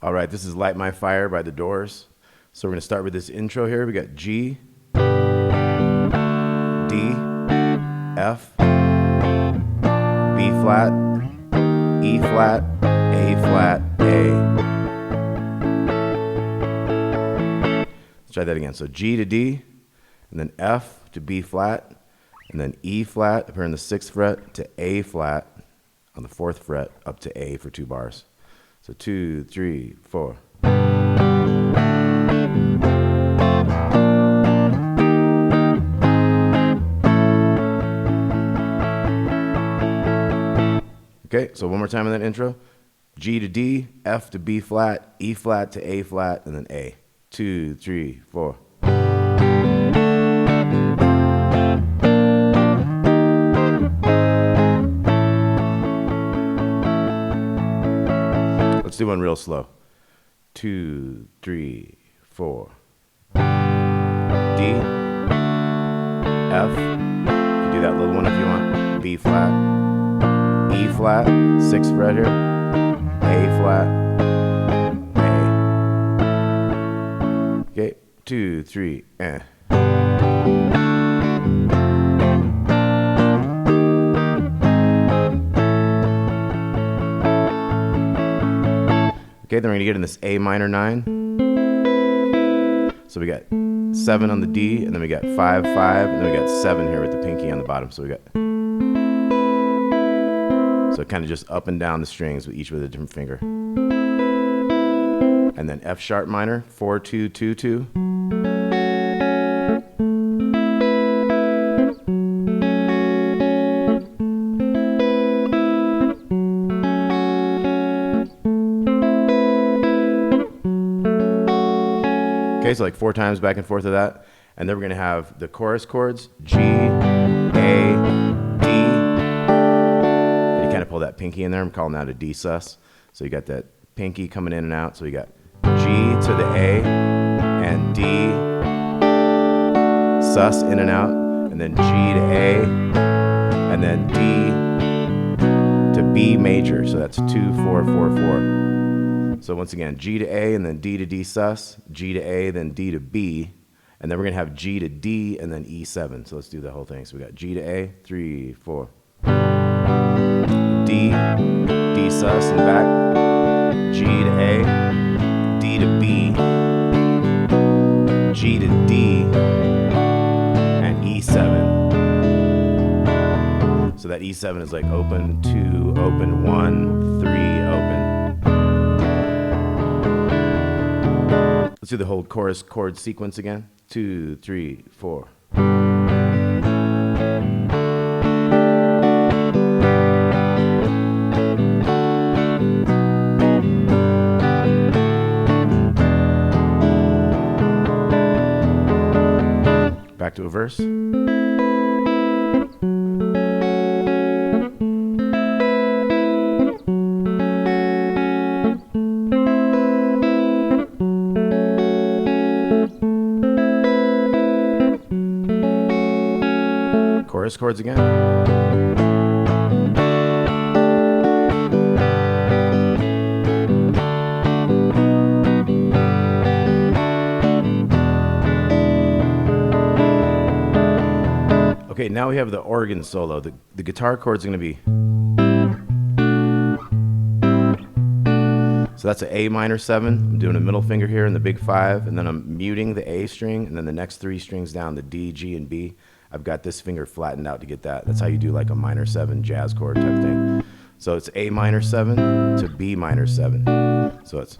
All right, this is Light My Fire by The Doors. So we're going to start with this intro here. We got G, D, F, B flat, E flat, A flat, A. Let's try that again. So G to D, and then F to B flat, and then E flat up here on the 6th fret to A flat on the 4th fret up to A for 2 bars. So 2, 3, 4. Okay, so one more time in that intro. G to D, F to B flat, E flat to A flat, and then A. 2, 3, 4. Let's do one real slow. 2, 3, 4. D, F. You can do that little one if you want. B flat, E flat, 6th fret here. A flat, A. Okay, 2, 3, eh. Okay, then we're gonna get in this A minor 9. So we got 7 on the D, and then we got 5, 5, and then we got 7 here with the pinky on the bottom. So we got, so kind of just up and down the strings with each with a different finger. And then F sharp minor, 4, 2, 2, 2. Okay, so like 4 times back and forth of that. And then we're gonna have the chorus chords, G, A, D. And you kind of pull that pinky in there. I'm calling that a D sus. So you got that pinky coming in and out. So you got G to the A and D sus in and out. And then G to A and then D to B major. So that's 2, 4, 4, 4. So once again, G to A and then D to D sus, G to A, then D to B, and then we're gonna have G to D and then E7. So let's do the whole thing. So we got G to A, 3, 4. D, D sus and back, G to A, D to B, G to D, and E7. So that E7 is like open, 2, open, 1, 3, open. Let's do the whole chorus chord sequence again. 2, 3, 4. Back to a verse. Chorus chords again. Okay, now we have the organ solo. The guitar chord's going to be. So that's an A minor 7. I'm doing a middle finger here and the big 5, and then I'm muting the A string, and then the next 3 strings down, the D, G, and B. I've got this finger flattened out to get that. That's how you do like a minor 7 jazz chord type thing. So it's A minor 7 to B minor 7. So it's.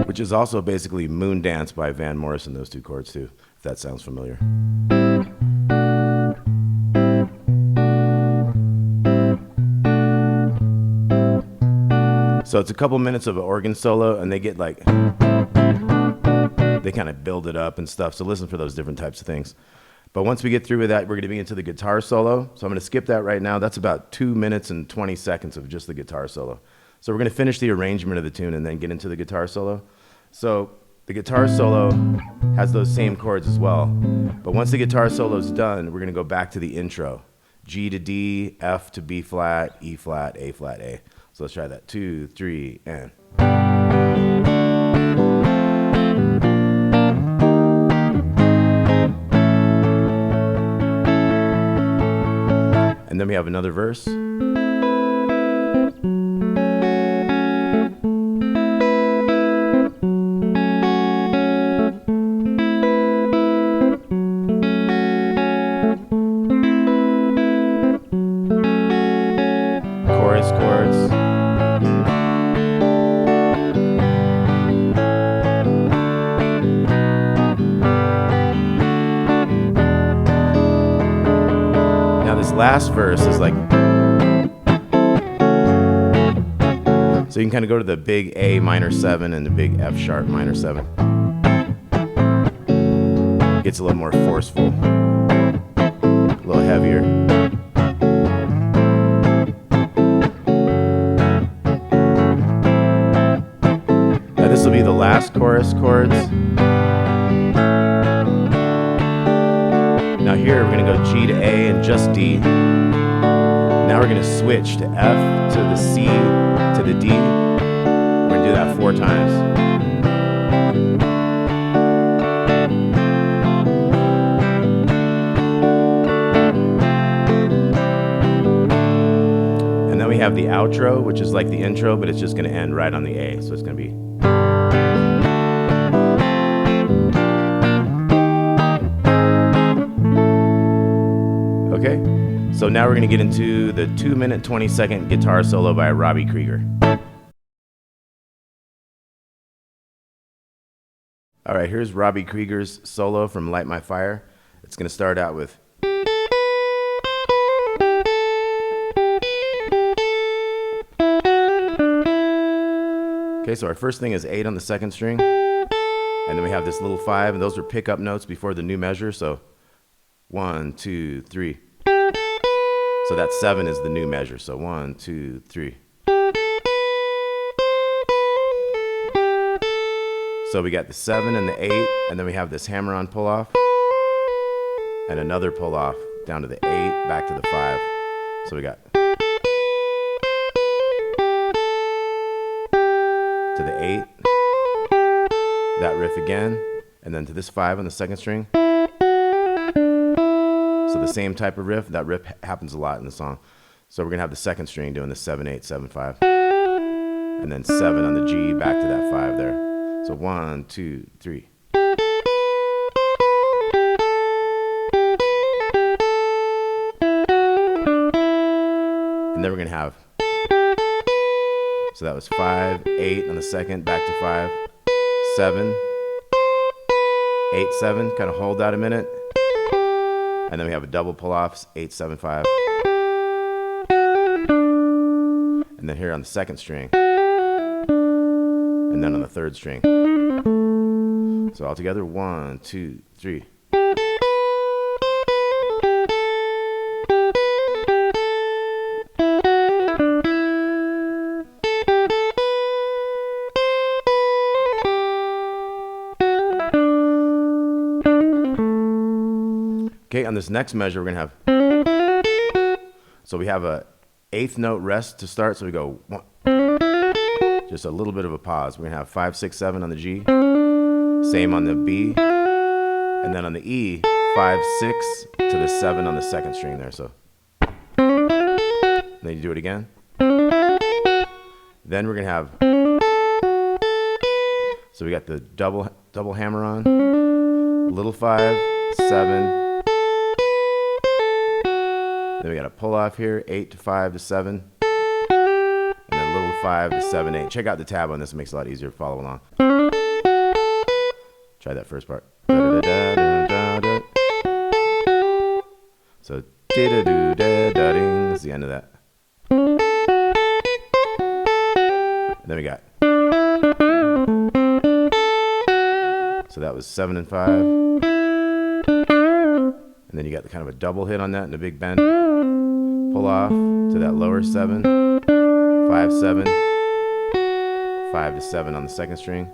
Which is also basically Moondance by Van Morrison, those 2 chords too, if that sounds familiar. So it's a couple minutes of an organ solo, and they get like, they kind of build it up and stuff. So listen for those different types of things. But once we get through with that, we're going to be into the guitar solo. So I'm going to skip that right now. That's about 2 minutes and 20 seconds of just the guitar solo. So we're going to finish the arrangement of the tune and then get into the guitar solo. So The guitar solo has those same chords as well. But once the guitar solo is done, we're going to go back to the intro. G to D, F to B flat, E flat, A flat, A. So let's try that. 2, 3, and. And then we have another verse. Chorus chords. This last verse is like, so you can kind of go to the big A minor 7 and the big F sharp minor 7. Gets a little more forceful, a little heavier. Now this will be the last chorus chords. Now here we're going to go G to A and just D. Now we're going to switch to F to the C to the D. We're going to do that 4 times. And then we have the outro, which is like the intro, but it's just going to end right on the A. So it's going to be. Okay, so now we're going to get into the 2-minute 20-second guitar solo by Robbie Krieger. All right, here's Robbie Krieger's solo from Light My Fire. It's going to start out with. Okay, so our first thing is 8 on the 2nd string, and then we have this little 5, and those are pickup notes before the new measure, so 1, 2, 3. So that 7 is the new measure. So 1, 2, 3. So we got the 7 and the 8, and then we have this hammer-on pull-off, and another pull-off down to the 8, back to the 5. So we got to the 8, that riff again, and then to this 5 on the 2nd string. So the same type of riff, that riff happens a lot in the song. So we're going to have the 2nd string doing the 7, 8, 7, 5. And then 7 on the G, back to that 5 there. So 1, 2, 3. And then we're going to have, so that was 5, 8 on the 2nd, back to 5, 7, 8, 7, kind of hold that a minute. And then we have a double pull-offs, 8, 7, 5. And then here on the 2nd string. And then on the 3rd string. So all together, 1, 2, 3. Okay, on this next measure, we're going to have, so we have a 8th note rest to start, so we go 1, just a little bit of a pause. We're going to have 5, 6, 7 on the G, same on the B, and then on the E, 5, 6 to the 7 on the 2nd string there, so. Then you do it again. Then we're going to have, so we got the double hammer on, little 5, 7, then we got a pull off here, 8 to 5 to 7, and then little 5 to 7, 8. Check out the tab on this, it makes it a lot easier to follow along. Try that first part. So di-da-do-da-da-ding, that's the end of that. And then we got, so that was 7 and 5. And then you got the kind of a double hit on that and a big bend. Pull off to that lower 7, 5, 7, 5 to 7 on the 2nd string.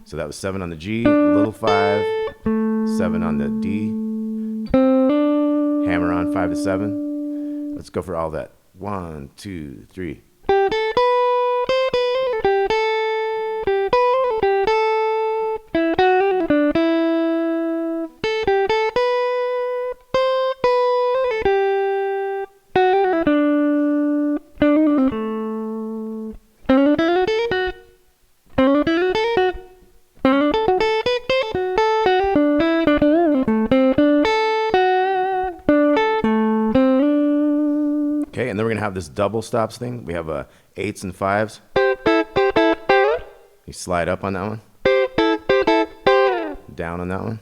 So that was 7 on the G, little 5, 7 on the D, hammer on 5 to 7. Let's go for all that. 1, 2, 3. Okay, and then we're gonna have this double stops thing. We have 8s and 5s. You slide up on that one, down on that one,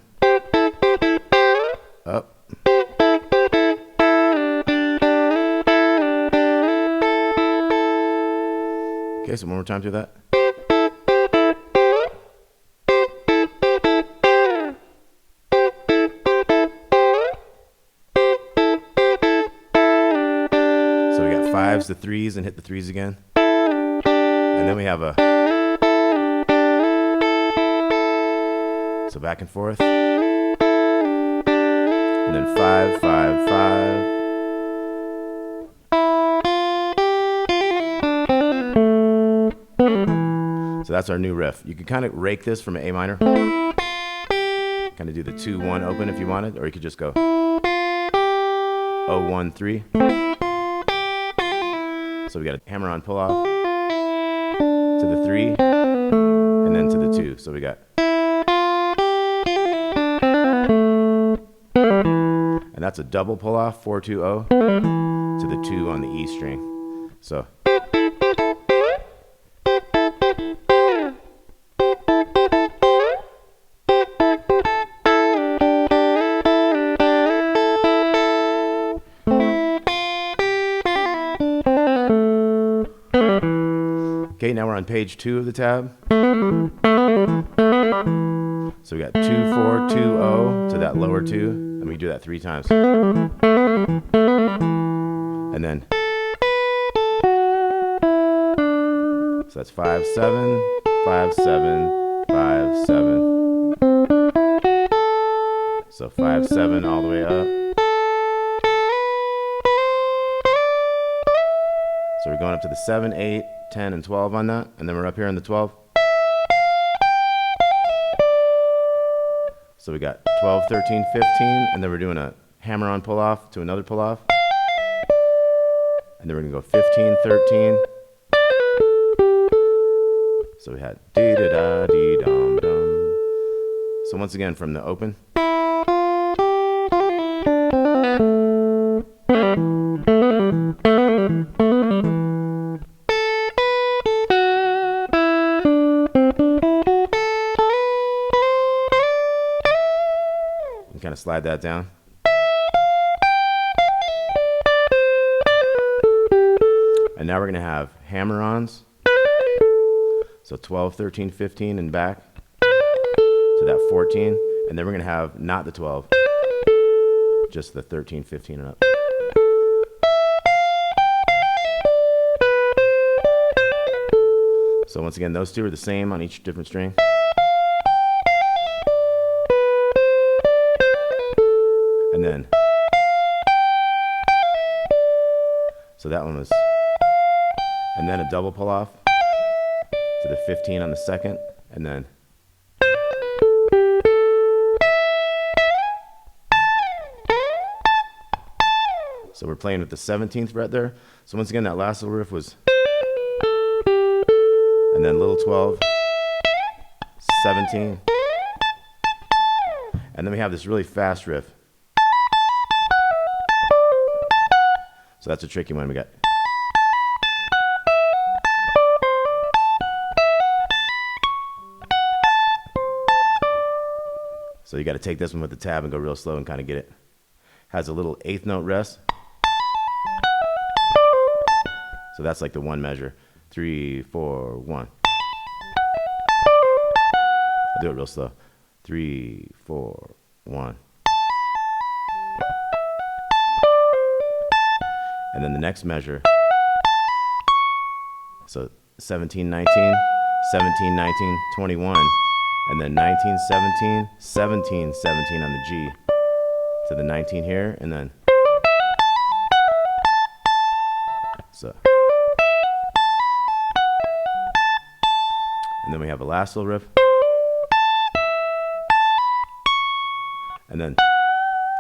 up. Okay, so one more time through that. So we got 5s to 3s and hit the 3s again. And then we have a, so back and forth. And then 5, 5, 5. So that's our new riff. You could kind of rake this from an A minor. Kind of do the 2-1 open if you wanted, or you could just go 0-1-3. So we got a hammer on pull off to the 3 and then to the 2. So we got, and that's a double pull off 4-2-0 to the 2 on the E string. So okay, now we're on page 2 of the tab. So we got 2-4-2-0 to that lower 2. Let me do that 3 times. And then, so that's 5-7, 5-7, 5-7. So 5-7 all the way up. So we're going up to the 7, 8, 10, and 12 on that, and then we're up here on the 12. So we got 12, 13, 15, and then we're doing a hammer on pull off to another pull off. And then we're gonna go 15, 13. So we had dee da da dee dum dum. So once again from the open. Kind of slide that down. And now we're going to have hammer-ons. So 12, 13, 15 and back to that 14. And then we're going to have not the 12, just the 13, 15 and up. So once again, those two are the same on each different string. And then, so that one was, and then a double pull off to the 15 on the second, and then, so we're playing with the 17th fret there. So once again, that last little riff was, and then little 12, 17, and then we have this really fast riff. So that's a tricky one we got. So you got to take this one with the tab and go real slow and kind of get it. Has a little 8th note rest. So that's like the 1 measure. 3, 4, 1. I'll do it real slow. 3, 4, 1. And then the next measure, so 17, 19, 17, 19, 21, and then 19, 17, 17, 17 on the G to the 19 here, and then so. And then we have a last little riff. And then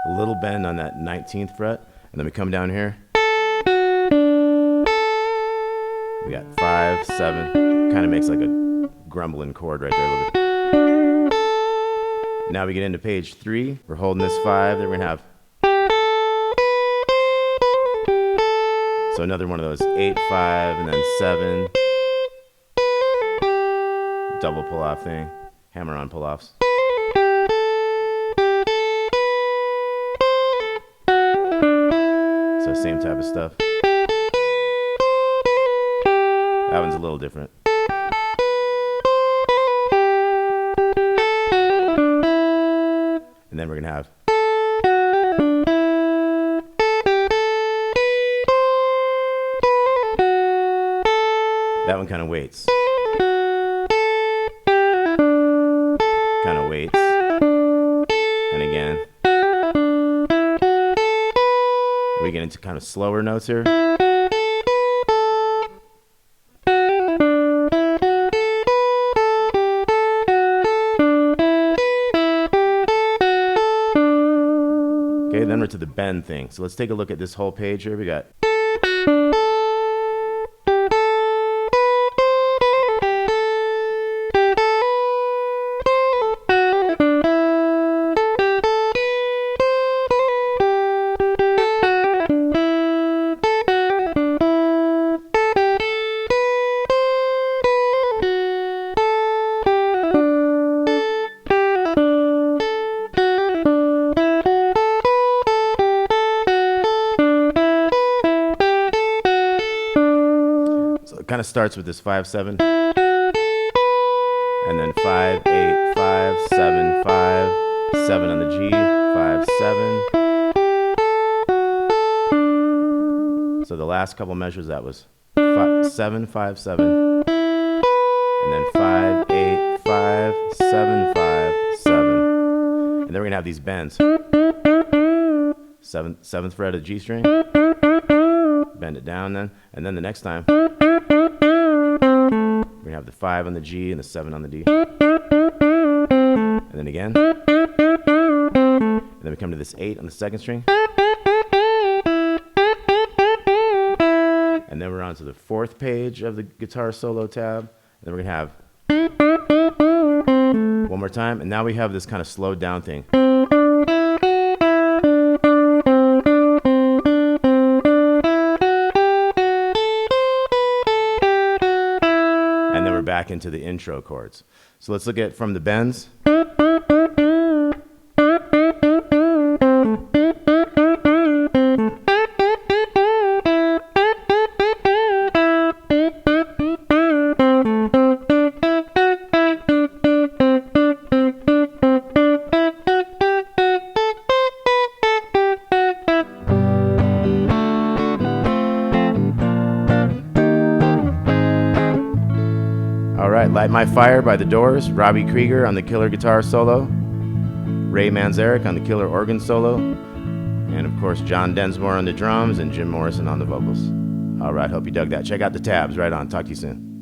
a little bend on that 19th fret. And then we come down here. We got 5, 7. Kind of makes like a grumbling chord right there a little bit. Now we get into page 3. We're holding this 5. Then we're going to have. So another one of those 8, 5, and then 7. Double pull-off thing. Hammer-on pull-offs. So same type of stuff. That one's a little different. And then we're going to have. That one kind of waits. Kind of waits. And again. We get into kind of slower notes here. Okay, then we're to the bend thing. So let's take a look at this whole page here. We got. Kind of starts with this 5, 7, and then 5, 8, 5, 7, 5, 7 on the G, 5, 7. So the last couple measures, that was 7, 5, 7, and then 5, 8, 5, 7, 5, 7. And then we're gonna have these bends. 7th fret of the G string, bend it down then, and then the next time. We're going to have the 5 on the G and the 7 on the D. And then again. And then we come to this 8 on the 2nd string. And then we're on to the 4th page of the guitar solo tab. And then we're going to have one more time. And now we have this kind of slowed down thing. And then we're back into the intro chords. So let's look at from the bends. Alright, Light My Fire by The Doors, Robbie Krieger on the killer guitar solo, Ray Manzarek on the killer organ solo, and of course John Densmore on the drums and Jim Morrison on the vocals. Alright, hope you dug that. Check out the tabs. Right on. Talk to you soon.